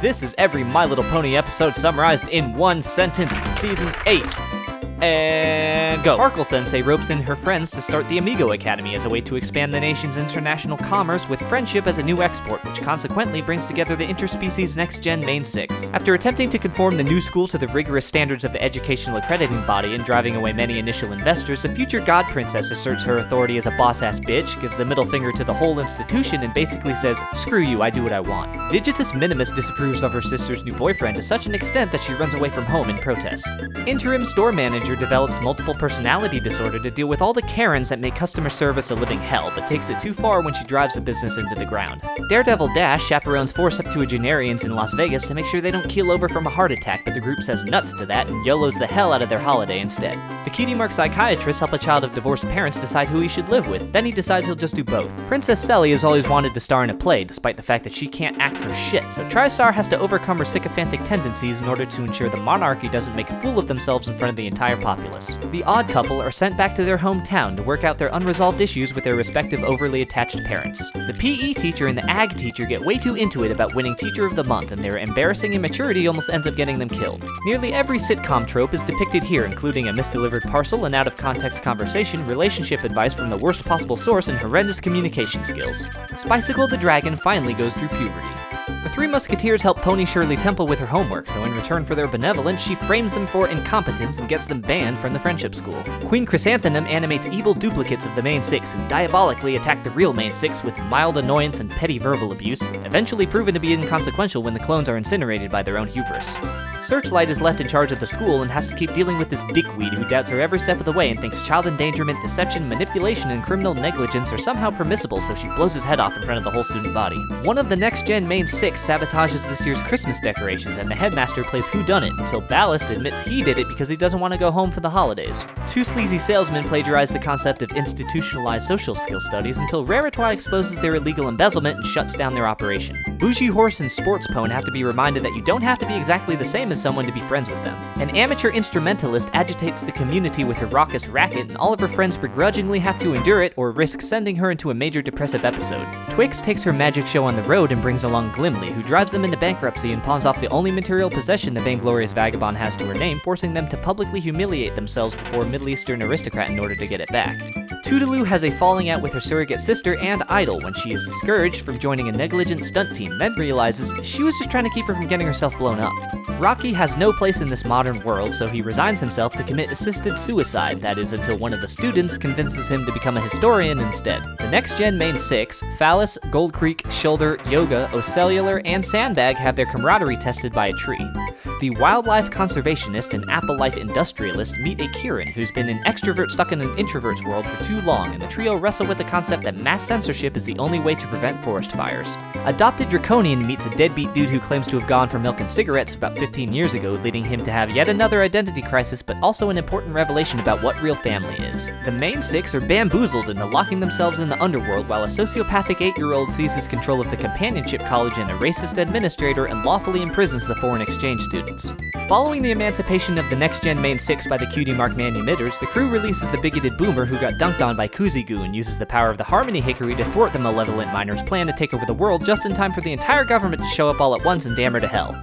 This is every My Little Pony episode summarized in one sentence, Season 8. And go. Sparkle Sensei ropes in her friends to start the Amigo Academy as a way to expand the nation's international commerce with friendship as a new export, which consequently brings together the interspecies next-gen main six. After attempting to conform the new school to the rigorous standards of the educational accrediting body and driving away many initial investors, the future god princess asserts her authority as a boss-ass bitch, gives the middle finger to the whole institution, and basically says, "Screw you, I do what I want." Digitus Minimus disapproves of her sister's new boyfriend to such an extent that she runs away from home in protest. Interim store manager develops multiple personality disorder to deal with all the Karens that make customer service a living hell, but takes it too far when she drives the business into the ground. Daredevil Dash chaperones 4 septuagenarians in Las Vegas to make sure they don't keel over from a heart attack, but the group says nuts to that and YOLOs the hell out of their holiday instead. The Cutie Mark psychiatrists help a child of divorced parents decide who he should live with, then he decides he'll just do both. Princess Selly has always wanted to star in a play, despite the fact that she can't act for shit, so TriStar has to overcome her sycophantic tendencies in order to ensure the monarchy doesn't make a fool of themselves in front of the entire populace. The odd couple are sent back to their hometown to work out their unresolved issues with their respective overly attached parents. The PE teacher and the ag teacher get way too into it about winning Teacher of the Month, and their embarrassing immaturity almost ends up getting them killed. Nearly every sitcom trope is depicted here, including a misdelivered parcel, an out-of-context conversation, relationship advice from the worst possible source, and horrendous communication skills. Spicicle the dragon finally goes through puberty. The Three Musketeers help Pony Shirley Temple with her homework, so in return for their benevolence, she frames them for incompetence and gets them banned from the friendship school. Queen Chrysanthemum animates evil duplicates of the main six who diabolically attack the real main six with mild annoyance and petty verbal abuse, eventually proven to be inconsequential when the clones are incinerated by their own hubris. Searchlight is left in charge of the school and has to keep dealing with this dickweed who doubts her every step of the way and thinks child endangerment, deception, manipulation, and criminal negligence are somehow permissible, so she blows his head off in front of the whole student body. One of the next-gen main six sabotages this year's Christmas decorations, and the headmaster plays whodunit until Ballast admits he did it because he doesn't want to go home for the holidays. 2 sleazy salesmen plagiarize the concept of institutionalized social skill studies until Raritois exposes their illegal embezzlement and shuts down their operation. Bougie Horse and Sports Pone have to be reminded that you don't have to be exactly the same as someone to be friends with them. An amateur instrumentalist agitates the community with her raucous racket, and all of her friends begrudgingly have to endure it or risk sending her into a major depressive episode. Twix takes her magic show on the road and brings along Glimley, who drives them into bankruptcy and pawns off the only material possession the vainglorious vagabond has to her name, forcing them to publicly humiliate themselves before a Middle Eastern aristocrat in order to get it back. Toodaloo has a falling out with her surrogate sister and idol when she is discouraged from joining a negligent stunt team, then realizes she was just trying to keep her from getting herself blown up. Rocky has no place in this modern world, so he resigns himself to commit assisted suicide, that is until one of the students convinces him to become a historian instead. The next-gen main six, Phallus, Gold Creek, Shoulder, Yoga, Ocellular, and Sandbag have their camaraderie tested by a tree. The wildlife conservationist and apple life industrialist meet a Kieran who's been an extrovert stuck in an introvert's world for too long, and the trio wrestle with the concept that mass censorship is the only way to prevent forest fires. Adopted Draconian meets a deadbeat dude who claims to have gone for milk and cigarettes about 15 years ago, leading him to have yet another identity crisis, but also an important revelation about what real family is. The main six are bamboozled into locking themselves in the underworld, while a sociopathic 8-year-old seizes control of the companionship college and a racist administrator and lawfully imprisons the foreign exchange students. Following the emancipation of the next-gen main six by the Cutie Mark Manumidors, the crew releases the bigoted boomer who got dunked on by Kuzigoo and uses the power of the Harmony Hickory to thwart the malevolent minor's plan to take over the world just in time for the entire government to show up all at once and damn her to hell.